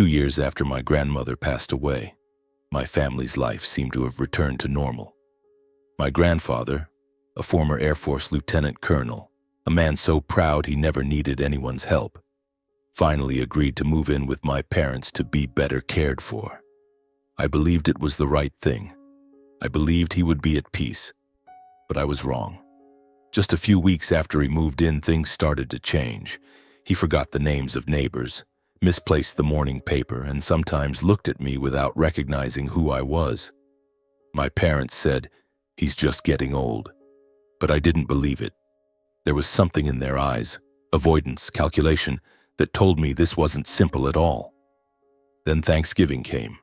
2 years after my grandmother passed away, my family's life seemed to have returned to normal. My grandfather, a former Air Force lieutenant colonel, a man so proud he never needed anyone's help, finally agreed to move in with my parents to be better cared for. I believed it was the right thing. I believed he would be at peace, but I was wrong. Just a few weeks after he moved in, things started to change. He forgot the names of neighbors, misplaced the morning paper, and sometimes looked at me without recognizing who I was. My parents said, "He's just getting old." But I didn't believe it. There was something in their eyes, avoidance, calculation, that told me this wasn't simple at all. Then Thanksgiving came.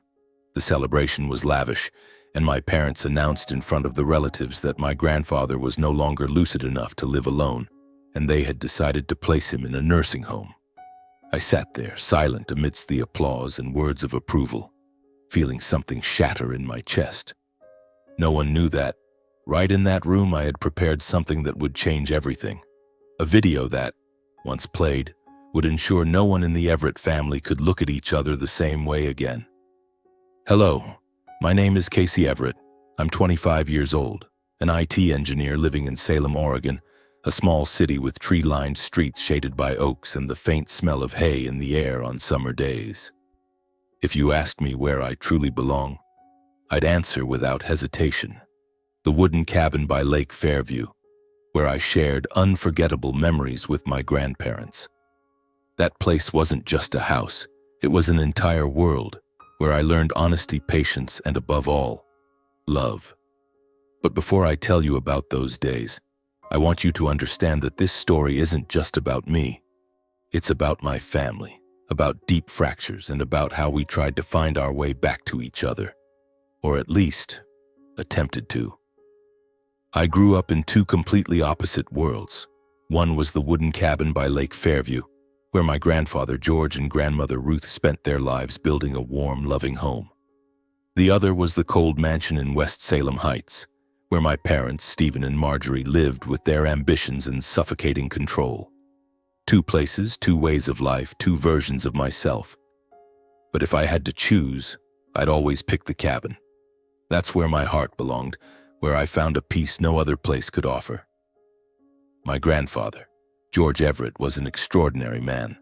The celebration was lavish, and my parents announced in front of the relatives that my grandfather was no longer lucid enough to live alone, and they had decided to place him in a nursing home. I sat there, silent amidst the applause and words of approval, feeling something shatter in my chest. No one knew that, right in that room, I had prepared something that would change everything. A video that, once played, would ensure no one in the Everett family could look at each other the same way again. Hello, my name is Casey Everett. I'm 25 years old, an IT engineer living in Salem, Oregon, a small city with tree-lined streets shaded by oaks and the faint smell of hay in the air on summer days. If you asked me where I truly belong, I'd answer without hesitation. The wooden cabin by Lake Fairview, where I shared unforgettable memories with my grandparents. That place wasn't just a house, it was an entire world, where I learned honesty, patience, and above all, love. But before I tell you about those days, I want you to understand that this story isn't just about me. It's about my family, about deep fractures, and about how we tried to find our way back to each other, or at least, attempted to. I grew up in two completely opposite worlds. One was the wooden cabin by Lake Fairview, where my grandfather George and grandmother Ruth spent their lives building a warm, loving home. The other was the cold mansion in West Salem Heights, where my parents, Stephen and Marjorie, lived with their ambitions and suffocating control. Two places, two ways of life, two versions of myself. But if I had to choose, I'd always pick the cabin. That's where my heart belonged, where I found a peace no other place could offer. My grandfather, George Everett, was an extraordinary man.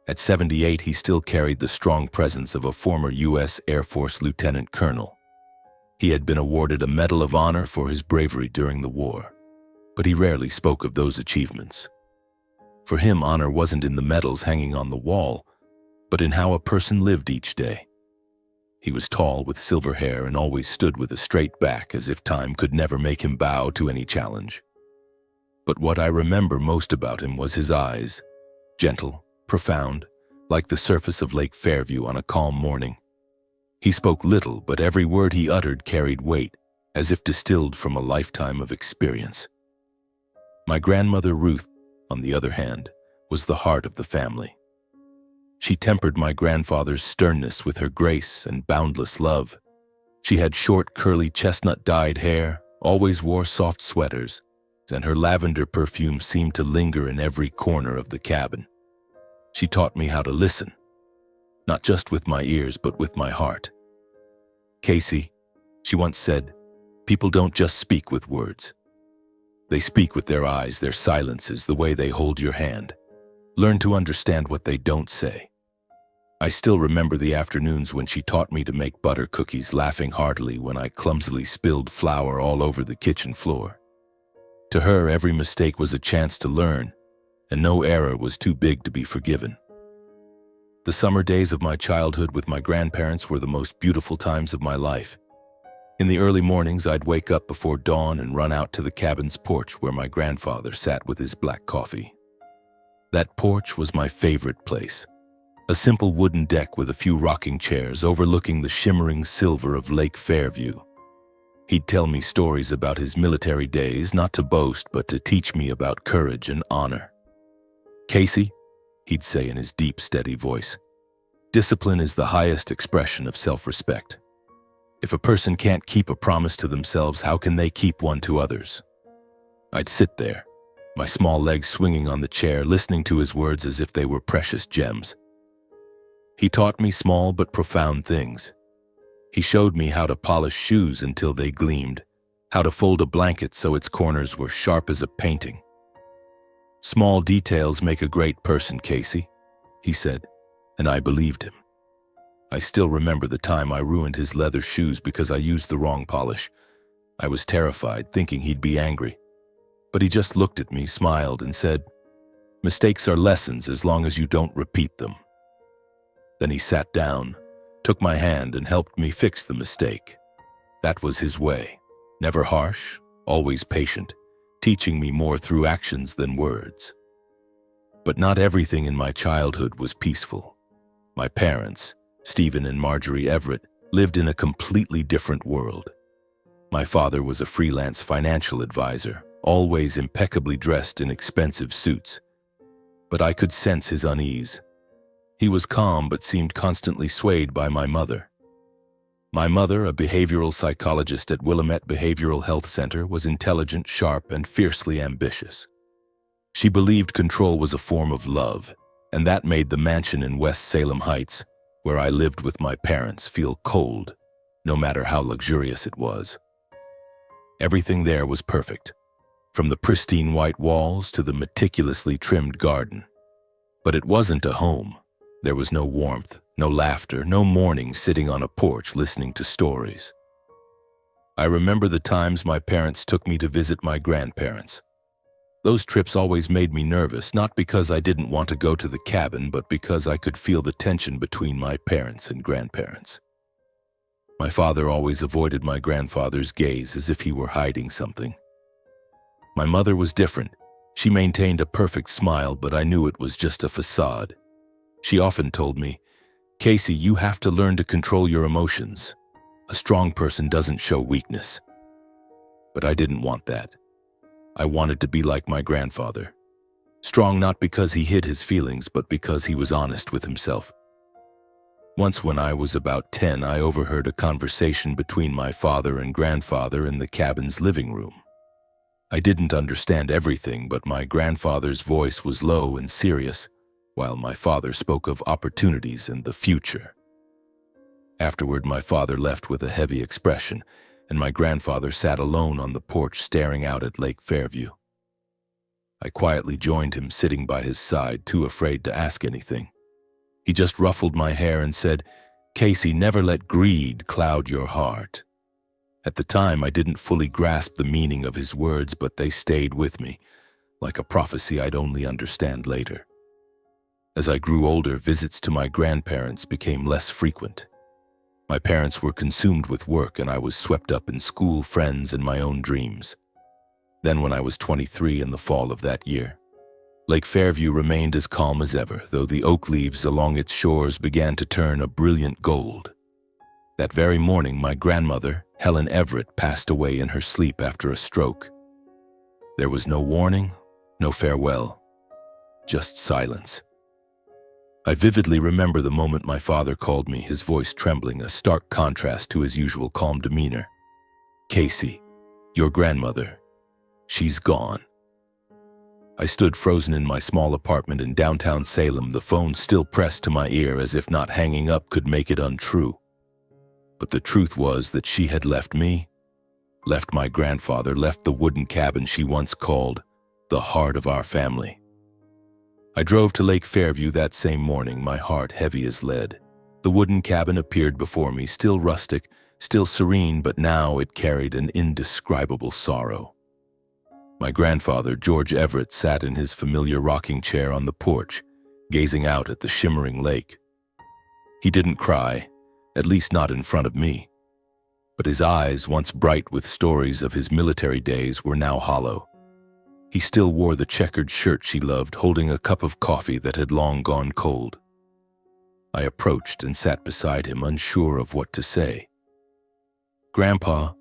At 78, he still carried the strong presence of a former U.S. Air Force lieutenant colonel. He had been awarded a Medal of Honor for his bravery during the war, but he rarely spoke of those achievements. For him, honor wasn't in the medals hanging on the wall, but in how a person lived each day. He was tall, with silver hair, and always stood with a straight back, as if time could never make him bow to any challenge. But what I remember most about him was his eyes, gentle, profound, like the surface of Lake Fairview on a calm morning. He spoke little, but every word he uttered carried weight, as if distilled from a lifetime of experience. My grandmother Ruth, on the other hand, was the heart of the family. She tempered my grandfather's sternness with her grace and boundless love. She had short, curly, chestnut-dyed hair, always wore soft sweaters, and her lavender perfume seemed to linger in every corner of the cabin. She taught me how to listen, not just with my ears, but with my heart. Casey, she once said, people don't just speak with words. They speak with their eyes, their silences, the way they hold your hand. Learn to understand what they don't say. I still remember the afternoons when she taught me to make butter cookies, laughing heartily when I clumsily spilled flour all over the kitchen floor. To her, every mistake was a chance to learn, and no error was too big to be forgiven. The summer days of my childhood with my grandparents were the most beautiful times of my life. In the early mornings, I'd wake up before dawn and run out to the cabin's porch where my grandfather sat with his black coffee. That porch was my favorite place. A simple wooden deck with a few rocking chairs overlooking the shimmering silver of Lake Fairview. He'd tell me stories about his military days, not to boast, but to teach me about courage and honor. Casey, he'd say in his deep, steady voice, discipline is the highest expression of self-respect. If a person can't keep a promise to themselves, how can they keep one to others? I'd sit there, my small legs swinging on the chair, listening to his words as if they were precious gems. He taught me small but profound things. He showed me how to polish shoes until they gleamed, how to fold a blanket so its corners were sharp as a painting. "Small details make a great person, Casey," he said, and I believed him. I still remember the time I ruined his leather shoes because I used the wrong polish. I was terrified, thinking he'd be angry. But he just looked at me, smiled, and said, "Mistakes are lessons as long as you don't repeat them." Then he sat down, took my hand, and helped me fix the mistake. That was his way. Never harsh, always patient, teaching me more through actions than words. But not everything in my childhood was peaceful. My parents, Stephen and Marjorie Everett, lived in a completely different world. My father was a freelance financial advisor, always impeccably dressed in expensive suits. But I could sense his unease. He was calm but seemed constantly swayed by my mother. My mother, a behavioral psychologist at Willamette Behavioral Health Center, was intelligent, sharp, and fiercely ambitious. She believed control was a form of love, and that made the mansion in West Salem Heights, where I lived with my parents, feel cold, no matter how luxurious it was. Everything there was perfect, from the pristine white walls to the meticulously trimmed garden. But it wasn't a home. There was no warmth, no laughter, no morning sitting on a porch listening to stories. I remember the times my parents took me to visit my grandparents. Those trips always made me nervous, not because I didn't want to go to the cabin, but because I could feel the tension between my parents and grandparents. My father always avoided my grandfather's gaze as if he were hiding something. My mother was different. She maintained a perfect smile, but I knew it was just a facade. She often told me, "Casey, you have to learn to control your emotions. A strong person doesn't show weakness." But I didn't want that. I wanted to be like my grandfather. Strong not because he hid his feelings, but because he was honest with himself. Once when I was about 10, I overheard a conversation between my father and grandfather in the cabin's living room. I didn't understand everything, but my grandfather's voice was low and serious, while my father spoke of opportunities and the future. Afterward, my father left with a heavy expression, and my grandfather sat alone on the porch staring out at Lake Fairview. I quietly joined him, sitting by his side, too afraid to ask anything. He just ruffled my hair and said, "Casey, never let greed cloud your heart." At the time, I didn't fully grasp the meaning of his words, but they stayed with me, like a prophecy I'd only understand later. As I grew older, visits to my grandparents became less frequent. My parents were consumed with work, and I was swept up in school, friends, and my own dreams. Then when I was 23 in the fall of that year, Lake Fairview remained as calm as ever, though the oak leaves along its shores began to turn a brilliant gold. That very morning, my grandmother, Helen Everett, passed away in her sleep after a stroke. There was no warning, no farewell, just silence. I vividly remember the moment my father called me, his voice trembling, a stark contrast to his usual calm demeanor. "Casey, your grandmother, she's gone." I stood frozen in my small apartment in downtown Salem, the phone still pressed to my ear as if not hanging up could make it untrue. But the truth was that she had left me, left my grandfather, left the wooden cabin she once called the heart of our family. I drove to Lake Fairview that same morning, my heart heavy as lead. The wooden cabin appeared before me, still rustic, still serene, but now it carried an indescribable sorrow. My grandfather, George Everett, sat in his familiar rocking chair on the porch, gazing out at the shimmering lake. He didn't cry, at least not in front of me. But his eyes, once bright with stories of his military days, were now hollow. He still wore the checkered shirt she loved, holding a cup of coffee that had long gone cold. I approached and sat beside him, unsure of what to say. "Grandpa,"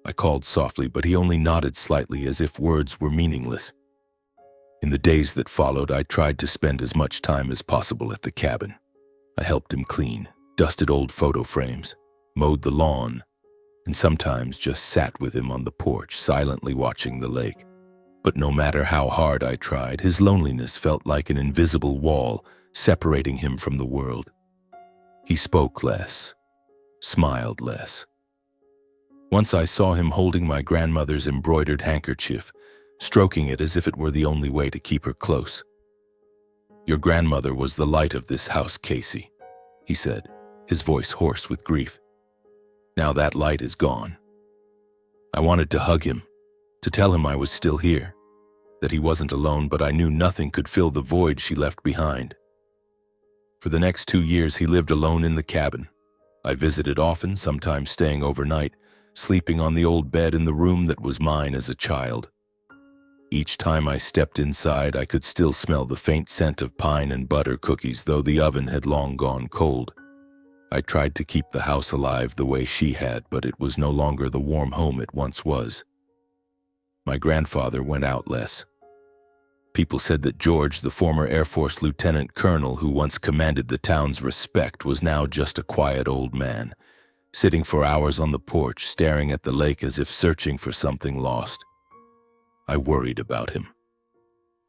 I called softly, but he only nodded slightly as if words were meaningless. In the days that followed, I tried to spend as much time as possible at the cabin. I helped him clean, dusted old photo frames, mowed the lawn, and sometimes just sat with him on the porch, silently watching the lake. But no matter how hard I tried, his loneliness felt like an invisible wall separating him from the world. He spoke less, smiled less. Once I saw him holding my grandmother's embroidered handkerchief, stroking it as if it were the only way to keep her close. "Your grandmother was the light of this house, Casey," he said, his voice hoarse with grief. "Now that light is gone." I wanted to hug him, to tell him I was still here, that he wasn't alone, but I knew nothing could fill the void she left behind. For the next 2 years, he lived alone in the cabin. I visited often, sometimes staying overnight, sleeping on the old bed in the room that was mine as a child. Each time I stepped inside, I could still smell the faint scent of pine and butter cookies, though the oven had long gone cold. I tried to keep the house alive the way she had, but it was no longer the warm home it once was. My grandfather went out less. People said that George, the former Air Force lieutenant colonel who once commanded the town's respect, was now just a quiet old man, sitting for hours on the porch, staring at the lake as if searching for something lost. I worried about him.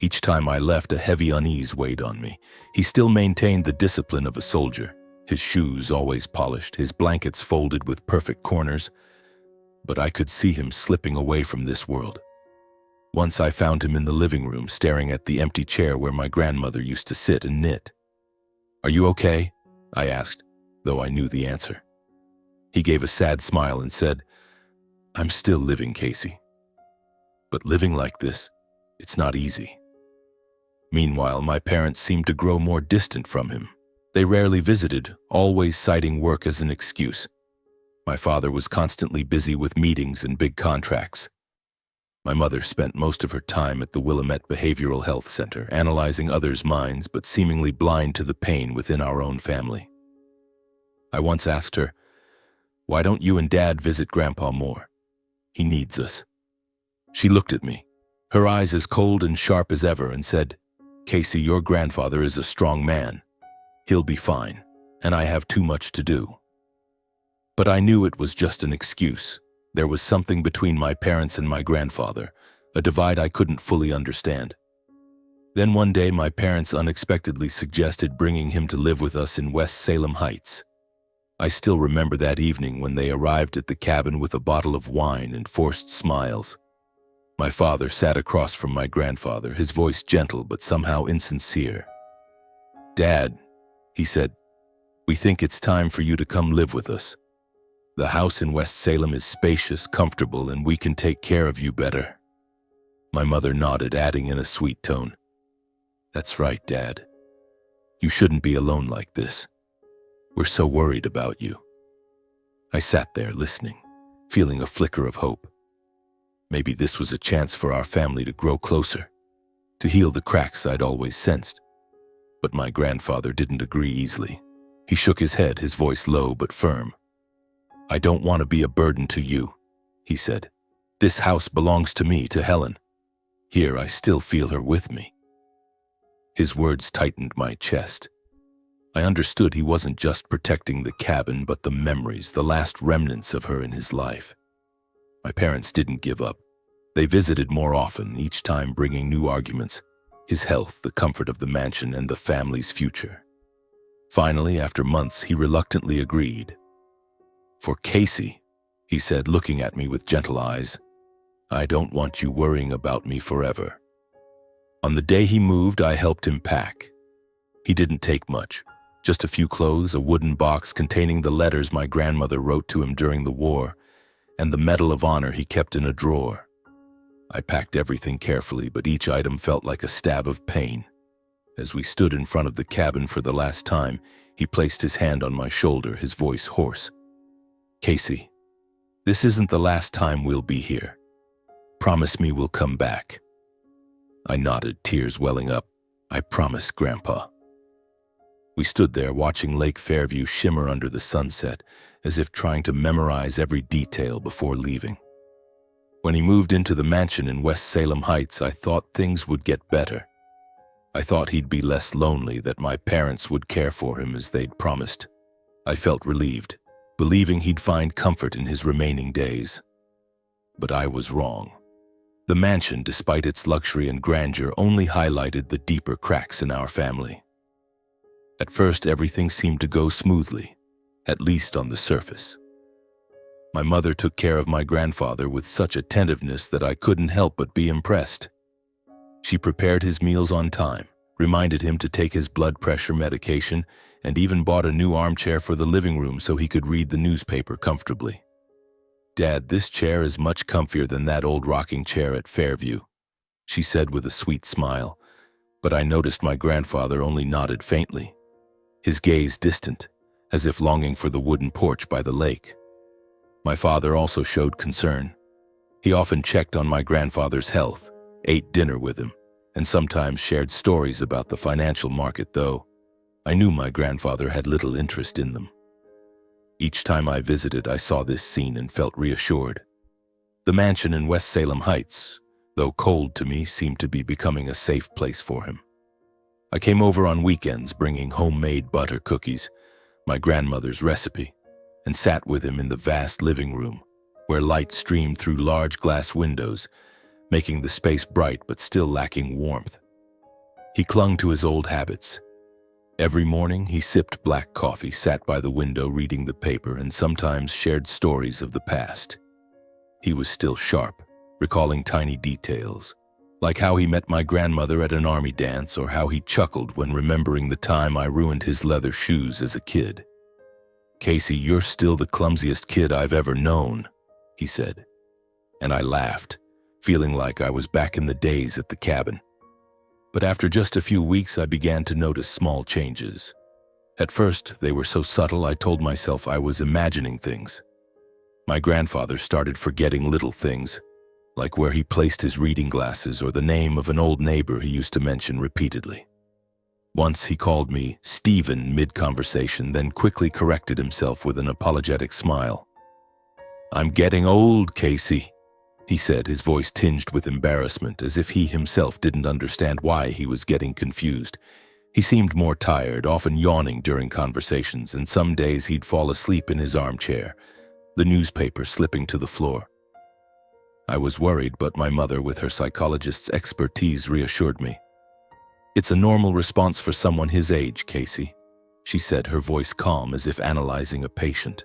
Each time I left, a heavy unease weighed on me. He still maintained the discipline of a soldier, his shoes always polished, his blankets folded with perfect corners, but I could see him slipping away from this world. Once I found him in the living room, staring at the empty chair where my grandmother used to sit and knit. "Are you okay?" I asked, though I knew the answer. He gave a sad smile and said, "I'm still living, Casey. But living like this, it's not easy." Meanwhile, my parents seemed to grow more distant from him. They rarely visited, always citing work as an excuse. My father was constantly busy with meetings and big contracts. My mother spent most of her time at the Willamette Behavioral Health Center, analyzing others' minds but seemingly blind to the pain within our own family. I once asked her, "Why don't you and Dad visit Grandpa more? He needs us." She looked at me, her eyes as cold and sharp as ever, and said, "Casey, your grandfather is a strong man. He'll be fine, and I have too much to do." But I knew it was just an excuse. There was something between my parents and my grandfather, a divide I couldn't fully understand. Then one day, my parents unexpectedly suggested bringing him to live with us in West Salem Heights. I still remember that evening when they arrived at the cabin with a bottle of wine and forced smiles. My father sat across from my grandfather, his voice gentle but somehow insincere. "Dad," he said, "we think it's time for you to come live with us. The house in West Salem is spacious, comfortable, and we can take care of you better." My mother nodded, adding in a sweet tone, "That's right, Dad. You shouldn't be alone like this. We're so worried about you." I sat there listening, feeling a flicker of hope. Maybe this was a chance for our family to grow closer, to heal the cracks I'd always sensed. But my grandfather didn't agree easily. He shook his head, his voice low but firm. "I don't want to be a burden to you," he said. "This house belongs to me, to Helen. Here I still feel her with me." His words tightened my chest. I understood he wasn't just protecting the cabin, but the memories, the last remnants of her in his life. My parents didn't give up. They visited more often, each time bringing new arguments: his health, the comfort of the mansion, and the family's future. Finally, after months, he reluctantly agreed. "For Casey," he said, looking at me with gentle eyes, "I don't want you worrying about me forever." On the day he moved, I helped him pack. He didn't take much. Just a few clothes, a wooden box containing the letters my grandmother wrote to him during the war, and the Medal of Honor he kept in a drawer. I packed everything carefully, but each item felt like a stab of pain. As we stood in front of the cabin for the last time, he placed his hand on my shoulder, his voice hoarse. "Casey, this isn't the last time we'll be here. Promise me we'll come back." I nodded, tears welling up. "I promise, Grandpa." We stood there watching Lake Fairview shimmer under the sunset, as if trying to memorize every detail before leaving. When he moved into the mansion in West Salem Heights, I thought things would get better. I thought he'd be less lonely, that my parents would care for him as they'd promised. I felt relieved, believing he'd find comfort in his remaining days. But I was wrong. The mansion, despite its luxury and grandeur, only highlighted the deeper cracks in our family. At first, everything seemed to go smoothly, at least on the surface. My mother took care of my grandfather with such attentiveness that I couldn't help but be impressed. She prepared his meals on time, reminded him to take his blood pressure medication, and even bought a new armchair for the living room so he could read the newspaper comfortably. "Dad, this chair is much comfier than that old rocking chair at Fairview," she said with a sweet smile, but I noticed my grandfather only nodded faintly, his gaze distant, as if longing for the wooden porch by the lake. My father also showed concern. He often checked on my grandfather's health, ate dinner with him, and sometimes shared stories about the financial market, though I knew my grandfather had little interest in them. Each time I visited, I saw this scene and felt reassured. The mansion in West Salem Heights, though cold to me, seemed to be becoming a safe place for him. I came over on weekends bringing homemade butter cookies, my grandmother's recipe, and sat with him in the vast living room, where light streamed through large glass windows, making the space bright but still lacking warmth. He clung to his old habits. Every morning he sipped black coffee, sat by the window reading the paper, and sometimes shared stories of the past. He was still sharp, recalling tiny details, like how he met my grandmother at an army dance or how he chuckled when remembering the time I ruined his leather shoes as a kid. "Casey, you're still the clumsiest kid I've ever known," he said. And I laughed, feeling like I was back in the days at the cabin. But after just a few weeks, I began to notice small changes. At first, they were so subtle I told myself I was imagining things. My grandfather started forgetting little things, like where he placed his reading glasses or the name of an old neighbor he used to mention repeatedly. Once he called me Stephen mid-conversation, then quickly corrected himself with an apologetic smile. "I'm getting old, Casey," he said, his voice tinged with embarrassment, as if he himself didn't understand why he was getting confused. He seemed more tired, often yawning during conversations, and some days he'd fall asleep in his armchair, the newspaper slipping to the floor. I was worried, but my mother, with her psychologist's expertise, reassured me. "It's a normal response for someone his age, Casey," she said, her voice calm as if analyzing a patient.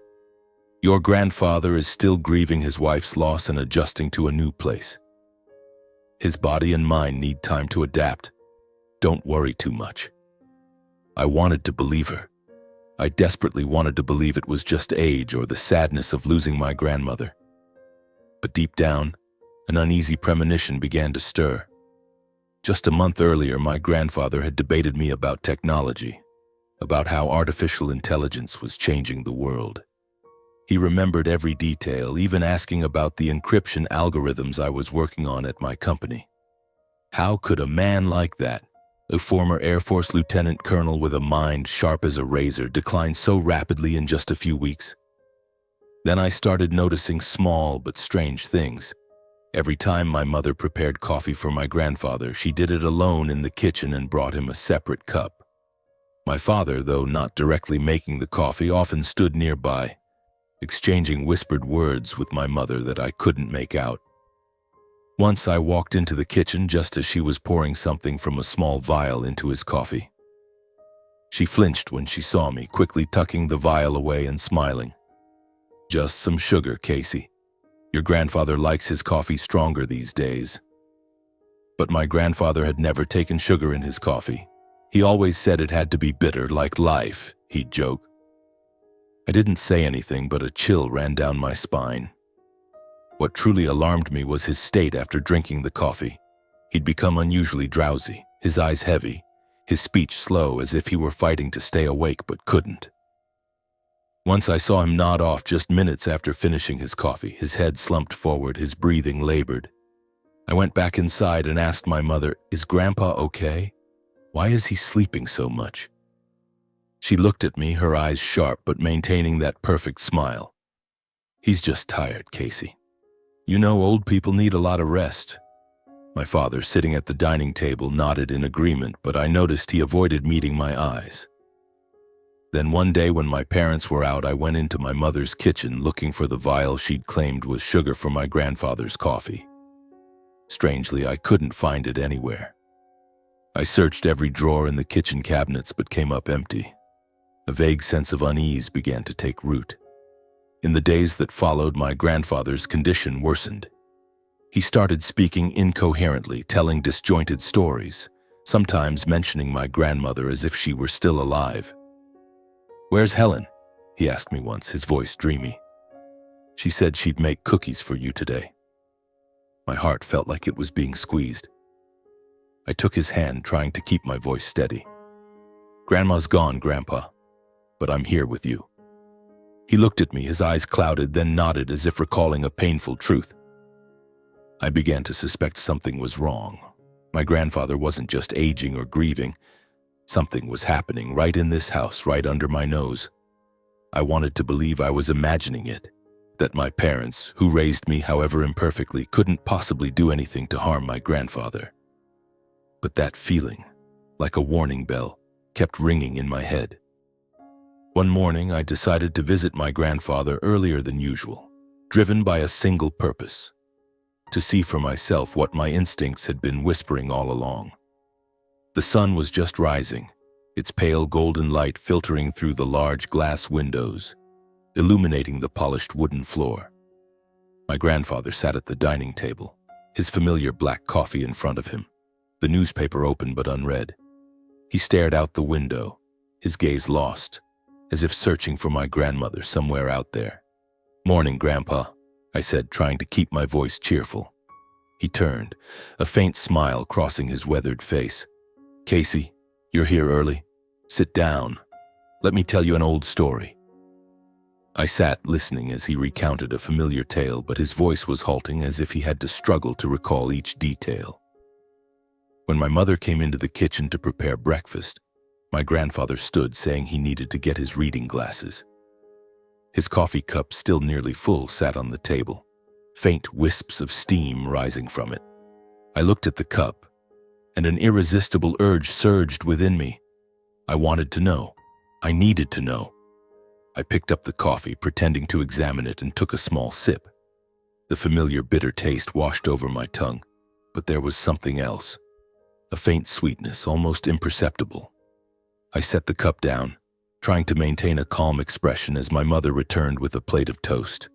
"Your grandfather is still grieving his wife's loss and adjusting to a new place. His body and mind need time to adapt. Don't worry too much." I wanted to believe her. I desperately wanted to believe it was just age or the sadness of losing my grandmother. But deep down, an uneasy premonition began to stir. Just a month earlier, my grandfather had debated me about technology, about how artificial intelligence was changing the world. He remembered every detail, even asking about the encryption algorithms I was working on at my company. How could a man like that, a former Air Force lieutenant colonel with a mind sharp as a razor, decline so rapidly in just a few weeks? Then I started noticing small but strange things. Every time my mother prepared coffee for my grandfather, she did it alone in the kitchen and brought him a separate cup. My father, though not directly making the coffee, often stood nearby, exchanging whispered words with my mother that I couldn't make out. Once I walked into the kitchen just as she was pouring something from a small vial into his coffee. She flinched when she saw me, quickly tucking the vial away and smiling. "Just some sugar, Casey. Your grandfather likes his coffee stronger these days." But my grandfather had never taken sugar in his coffee. He always said it had to be bitter, like life, he'd joke. I didn't say anything, but a chill ran down my spine. What truly alarmed me was his state after drinking the coffee. He'd become unusually drowsy, his eyes heavy, his speech slow, as if he were fighting to stay awake but couldn't. Once I saw him nod off just minutes after finishing his coffee, his head slumped forward, his breathing labored. I went back inside and asked my mother, "Is Grandpa okay? Why is he sleeping so much?" She looked at me, her eyes sharp but maintaining that perfect smile. "He's just tired, Casey. You know, old people need a lot of rest." My father, sitting at the dining table, nodded in agreement, but I noticed he avoided meeting my eyes. Then one day when my parents were out, I went into my mother's kitchen looking for the vial she'd claimed was sugar for my grandfather's coffee. Strangely, I couldn't find it anywhere. I searched every drawer in the kitchen cabinets but came up empty. A vague sense of unease began to take root. In the days that followed, my grandfather's condition worsened. He started speaking incoherently, telling disjointed stories, sometimes mentioning my grandmother as if she were still alive. "Where's Helen?" he asked me once, his voice dreamy. "She said she'd make cookies for you today." My heart felt like it was being squeezed. I took his hand, trying to keep my voice steady. "Grandma's gone, Grandpa, but I'm here with you." He looked at me, his eyes clouded, then nodded as if recalling a painful truth. I began to suspect something was wrong. My grandfather wasn't just aging or grieving. Something was happening right in this house, right under my nose. I wanted to believe I was imagining it, that my parents, who raised me however imperfectly, couldn't possibly do anything to harm my grandfather. But that feeling, like a warning bell, kept ringing in my head. One morning, I decided to visit my grandfather earlier than usual, driven by a single purpose: to see for myself what my instincts had been whispering all along. The sun was just rising, its pale golden light filtering through the large glass windows, illuminating the polished wooden floor. My grandfather sat at the dining table, his familiar black coffee in front of him, the newspaper open but unread. He stared out the window, his gaze lost, as if searching for my grandmother somewhere out there. "Morning, Grandpa," I said, trying to keep my voice cheerful. He turned, a faint smile crossing his weathered face. "Casey, you're here early. Sit down. Let me tell you an old story." I sat listening as he recounted a familiar tale, but his voice was halting, as if he had to struggle to recall each detail. When my mother came into the kitchen to prepare breakfast, my grandfather stood, saying he needed to get his reading glasses. His coffee cup, still nearly full, sat on the table, faint wisps of steam rising from it. I looked at the cup, and an irresistible urge surged within me. I wanted to know. I needed to know. I picked up the coffee, pretending to examine it, and took a small sip. The familiar bitter taste washed over my tongue, but there was something else, a faint sweetness, almost imperceptible. I set the cup down, trying to maintain a calm expression as my mother returned with a plate of toast.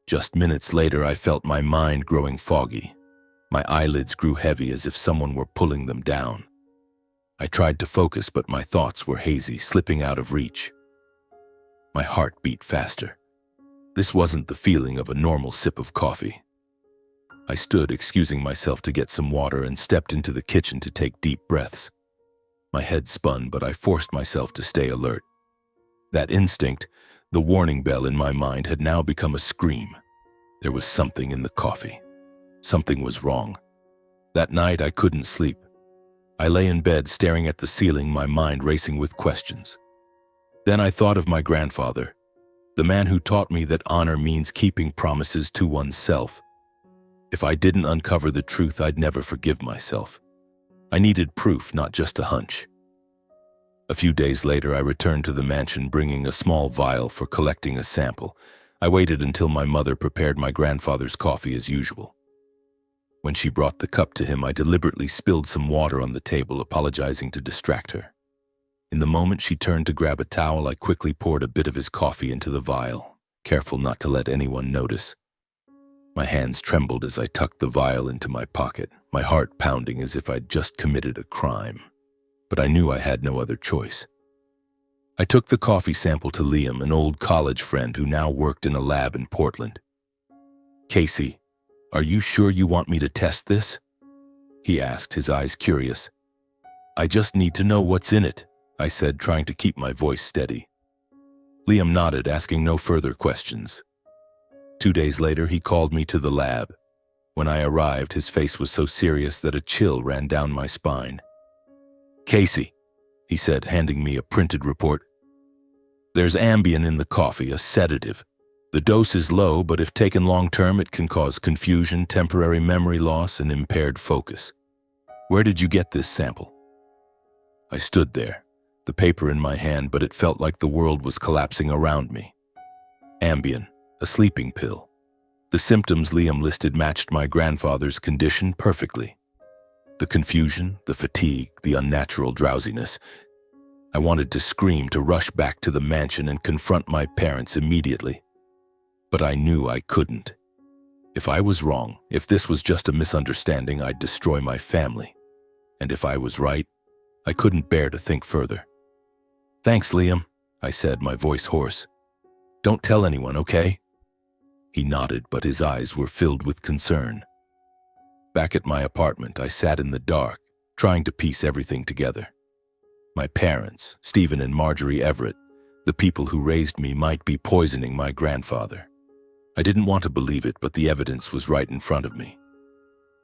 Just minutes later, I felt my mind growing foggy. My eyelids grew heavy, as if someone were pulling them down. I tried to focus, but my thoughts were hazy, slipping out of reach. My heart beat faster. This wasn't the feeling of a normal sip of coffee. I stood, excusing myself to get some water, and stepped into the kitchen to take deep breaths. My head spun, but I forced myself to stay alert. That instinct, the warning bell in my mind, had now become a scream. There was something in the coffee. Something was wrong. That night, I couldn't sleep. I lay in bed, staring at the ceiling, my mind racing with questions. Then I thought of my grandfather, the man who taught me that honor means keeping promises to oneself. If I didn't uncover the truth, I'd never forgive myself. I needed proof, not just a hunch. A few days later, I returned to the mansion, bringing a small vial for collecting a sample. I waited until my mother prepared my grandfather's coffee as usual. When she brought the cup to him, I deliberately spilled some water on the table, apologizing to distract her. In the moment she turned to grab a towel, I quickly poured a bit of his coffee into the vial, careful not to let anyone notice. My hands trembled as I tucked the vial into my pocket, my heart pounding as if I'd just committed a crime. But I knew I had no other choice. I took the coffee sample to Liam, an old college friend who now worked in a lab in Portland. "Casey, are you sure you want me to test this?" he asked, his eyes curious. "I just need to know what's in it," I said, trying to keep my voice steady. Liam nodded, asking no further questions. 2 days later, he called me to the lab. When I arrived, his face was so serious that a chill ran down my spine. "Casey," he said, handing me a printed report. "There's Ambien in the coffee, a sedative. The dose is low, but if taken long-term, it can cause confusion, temporary memory loss, and impaired focus. Where did you get this sample?" I stood there, the paper in my hand, but it felt like the world was collapsing around me. Ambien, a sleeping pill. The symptoms Liam listed matched my grandfather's condition perfectly. The confusion, the fatigue, the unnatural drowsiness. I wanted to scream, to rush back to the mansion and confront my parents immediately. But I knew I couldn't. If I was wrong, if this was just a misunderstanding, I'd destroy my family. And if I was right, I couldn't bear to think further. "Thanks, Liam," I said, my voice hoarse. "Don't tell anyone, okay?" He nodded, but his eyes were filled with concern. Back at my apartment, I sat in the dark, trying to piece everything together. My parents, Stephen and Marjorie Everett, the people who raised me, might be poisoning my grandfather. I didn't want to believe it, but the evidence was right in front of me.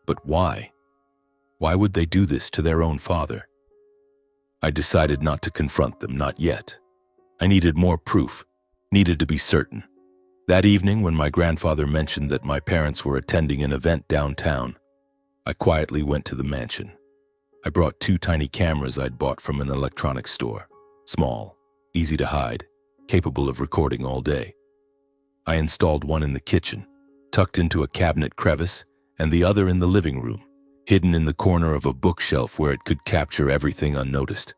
But why? Why would they do this to their own father? I decided not to confront them, not yet. I needed more proof, needed to be certain. That evening, when my grandfather mentioned that my parents were attending an event downtown, I quietly went to the mansion. I brought 2 tiny cameras I'd bought from an electronics store. Small, easy to hide, capable of recording all day. I installed one in the kitchen, tucked into a cabinet crevice, and the other in the living room, hidden in the corner of a bookshelf where it could capture everything unnoticed.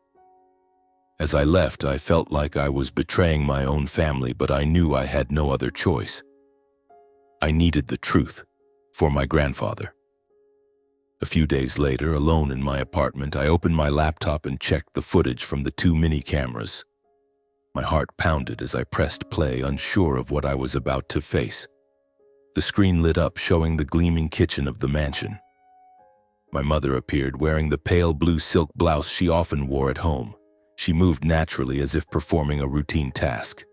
As I left, I felt like I was betraying my own family, but I knew I had no other choice. I needed the truth for my grandfather. A few days later, alone in my apartment, I opened my laptop and checked the footage from the 2 mini cameras. My heart pounded as I pressed play, unsure of what I was about to face. The screen lit up, showing the gleaming kitchen of the mansion. My mother appeared, wearing the pale blue silk blouse she often wore at home. She moved naturally, as if performing a routine task.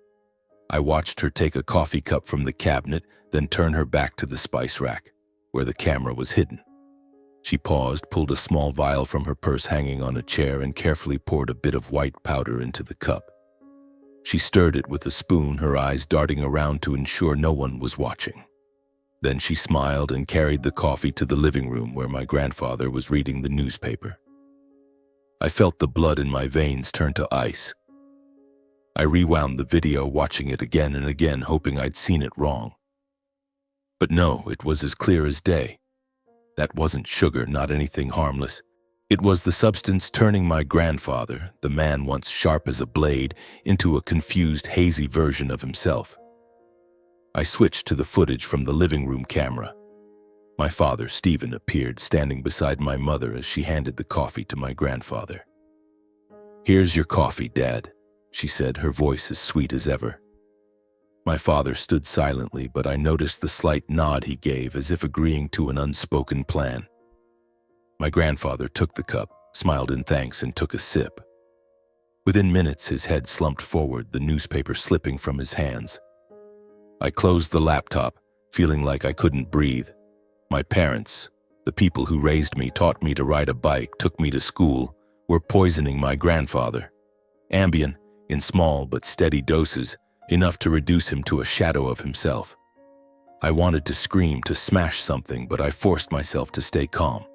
I watched her take a coffee cup from the cabinet, then turn her back to the spice rack, where the camera was hidden. She paused, pulled a small vial from her purse hanging on a chair, and carefully poured a bit of white powder into the cup. She stirred it with a spoon, her eyes darting around to ensure no one was watching. Then she smiled and carried the coffee to the living room where my grandfather was reading the newspaper. I felt the blood in my veins turn to ice. I rewound the video, watching it again and again, hoping I'd seen it wrong. But no, it was as clear as day. That wasn't sugar, not anything harmless. It was the substance turning my grandfather, the man once sharp as a blade, into a confused, hazy version of himself. I switched to the footage from the living room camera. My father, Stephen, appeared, standing beside my mother as she handed the coffee to my grandfather. "Here's your coffee, Dad," she said, her voice as sweet as ever. My father stood silently, but I noticed the slight nod he gave, as if agreeing to an unspoken plan. My grandfather took the cup, smiled in thanks, and took a sip. Within minutes, his head slumped forward, the newspaper slipping from his hands. I closed the laptop, feeling like I couldn't breathe. My parents, the people who raised me, taught me to ride a bike, took me to school, were poisoning my grandfather. Ambien, in small but steady doses, enough to reduce him to a shadow of himself. I wanted to scream, to smash something, but I forced myself to stay calm.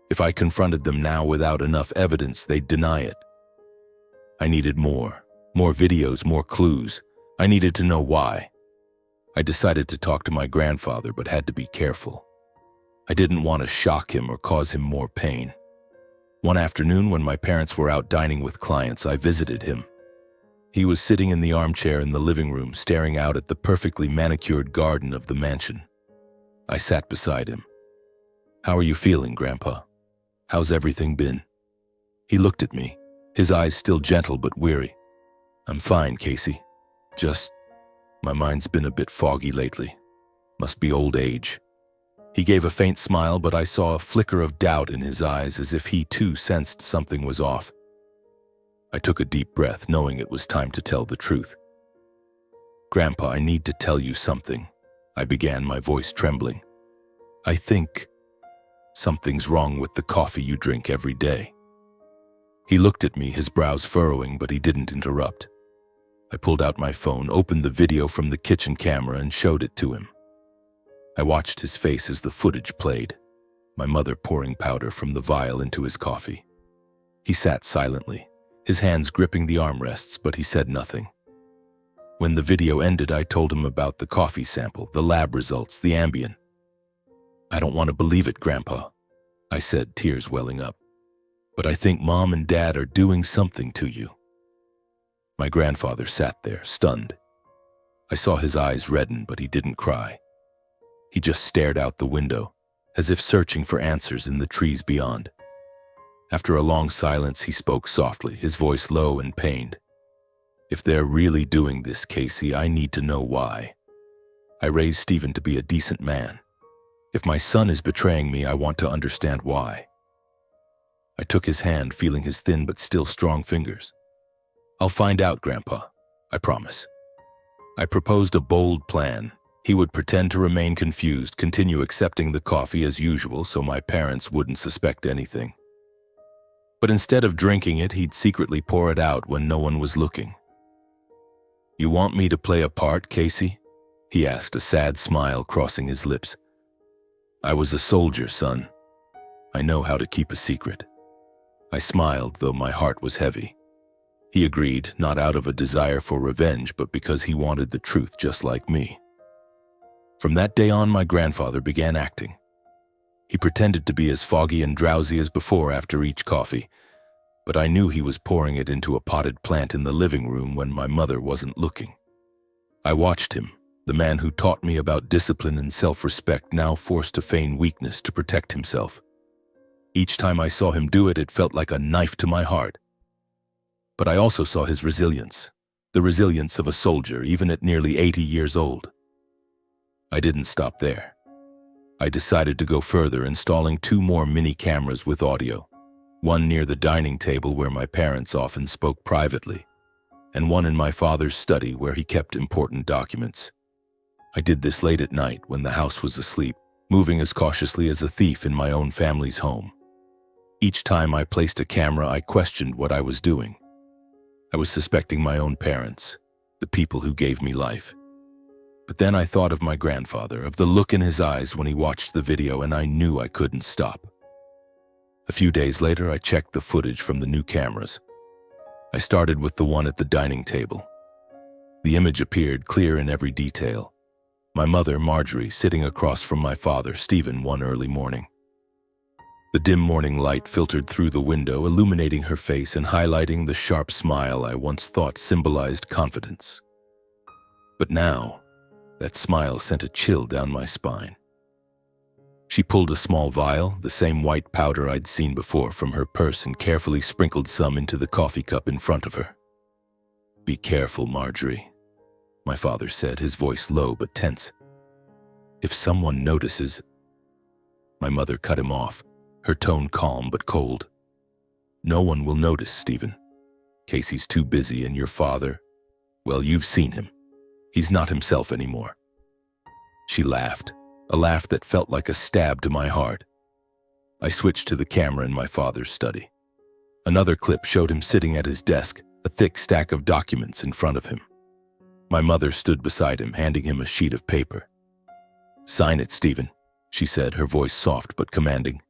If I confronted them now without enough evidence, they'd deny it. I needed more videos, more clues. I needed to know why. I decided to talk to my grandfather, but had to be careful. I didn't want to shock him or cause him more pain. One afternoon, when my parents were out dining with clients, I visited him. He was sitting in the armchair in the living room, staring out at the perfectly manicured garden of the mansion. I sat beside him. "How are you feeling, Grandpa? How's everything been?" He looked at me, his eyes still gentle but weary. "I'm fine, Casey. My mind's been a bit foggy lately. Must be old age." He gave a faint smile, but I saw a flicker of doubt in his eyes, as if he too sensed something was off. I took a deep breath, knowing it was time to tell the truth. "Grandpa, I need to tell you something," I began, my voice trembling. "I think something's wrong with the coffee you drink every day." He looked at me, his brows furrowing, but he didn't interrupt. I pulled out my phone, opened the video from the kitchen camera, and showed it to him. I watched his face as the footage played, my mother pouring powder from the vial into his coffee. He sat silently, his hands gripping the armrests, but he said nothing. When the video ended, I told him about the coffee sample, the lab results, the Ambien. "I don't want to believe it, Grandpa." I said, tears welling up. But I think Mom and Dad are doing something to you. My grandfather sat there, stunned. I saw his eyes redden, but he didn't cry. He just stared out the window, as if searching for answers in the trees beyond. After a long silence, he spoke softly, his voice low and pained. If they're really doing this, Casey, I need to know why. I raised Stephen to be a decent man. If my son is betraying me, I want to understand why. I took his hand, feeling his thin but still strong fingers. I'll find out, Grandpa. I promise. I proposed a bold plan. He would pretend to remain confused, continue accepting the coffee as usual so my parents wouldn't suspect anything. But instead of drinking it, he'd secretly pour it out when no one was looking. You want me to play a part, Casey? He asked, a sad smile crossing his lips. I was a soldier, son. I know how to keep a secret. I smiled, though my heart was heavy. He agreed, not out of a desire for revenge, but because he wanted the truth just like me. From that day on, my grandfather began acting. He pretended to be as foggy and drowsy as before after each coffee, but I knew he was pouring it into a potted plant in the living room when my mother wasn't looking. I watched him, the man who taught me about discipline and self-respect, now forced to feign weakness to protect himself. Each time I saw him do it, it felt like a knife to my heart. But I also saw his resilience, the resilience of a soldier, even at nearly 80 years old. I didn't stop there. I decided to go further, installing 2 more mini cameras with audio, one near the dining table where my parents often spoke privately, and one in my father's study where he kept important documents. I did this late at night when the house was asleep, moving as cautiously as a thief in my own family's home. Each time I placed a camera, I questioned what I was doing. I was suspecting my own parents, the people who gave me life. But then I thought of my grandfather, of the look in his eyes when he watched the video, and I knew I couldn't stop. A few days later, I checked the footage from the new cameras. I started with the one at the dining table. The image appeared clear in every detail. My mother, Marjorie, sitting across from my father, Stephen, one early morning. The dim morning light filtered through the window, illuminating her face and highlighting the sharp smile I once thought symbolized confidence. But now, that smile sent a chill down my spine. She pulled a small vial, the same white powder I'd seen before, from her purse and carefully sprinkled some into the coffee cup in front of her. Be careful, Marjorie, my father said, his voice low but tense. If someone notices... My mother cut him off, her tone calm but cold. No one will notice, Stephen. Casey's too busy, and your father, well, you've seen him. He's not himself anymore. She laughed, a laugh that felt like a stab to my heart. I switched to the camera in my father's study. Another clip showed him sitting at his desk, a thick stack of documents in front of him. My mother stood beside him, handing him a sheet of paper. Sign it, Stephen, she said, her voice soft but commanding.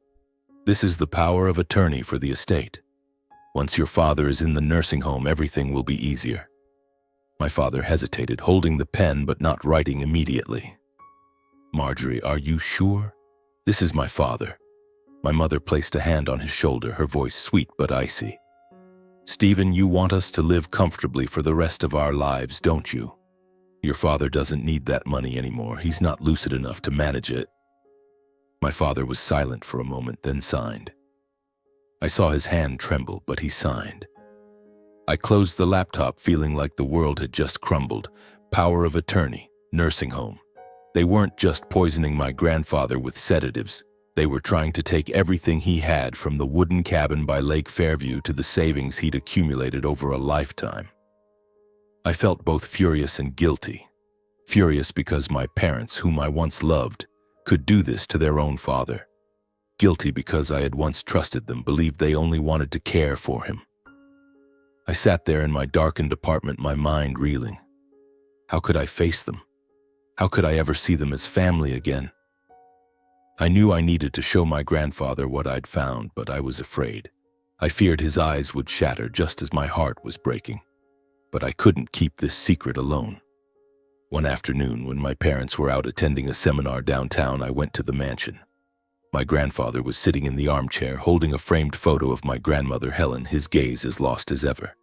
This is the power of attorney for the estate. Once your father is in the nursing home, everything will be easier. My father hesitated, holding the pen but not writing immediately. Marjorie, are you sure? This is my father. My mother placed a hand on his shoulder, her voice sweet but icy. Stephen, you want us to live comfortably for the rest of our lives, don't you? Your father doesn't need that money anymore. He's not lucid enough to manage it. My father was silent for a moment, then signed. I saw his hand tremble, but he signed. I closed the laptop, feeling like the world had just crumbled. Power of attorney, nursing home. They weren't just poisoning my grandfather with sedatives. They were trying to take everything he had, from the wooden cabin by Lake Fairview to the savings he'd accumulated over a lifetime. I felt both furious and guilty. Furious because my parents, whom I once loved, could do this to their own father. Guilty because I had once trusted them, believed they only wanted to care for him. I sat there in my darkened apartment, my mind reeling. How could I face them? How could I ever see them as family again? I knew I needed to show my grandfather what I'd found, but I was afraid. I feared his eyes would shatter just as my heart was breaking. But I couldn't keep this secret alone. One afternoon, when my parents were out attending a seminar downtown, I went to the mansion. My grandfather was sitting in the armchair, holding a framed photo of my grandmother Helen, his gaze as lost as ever.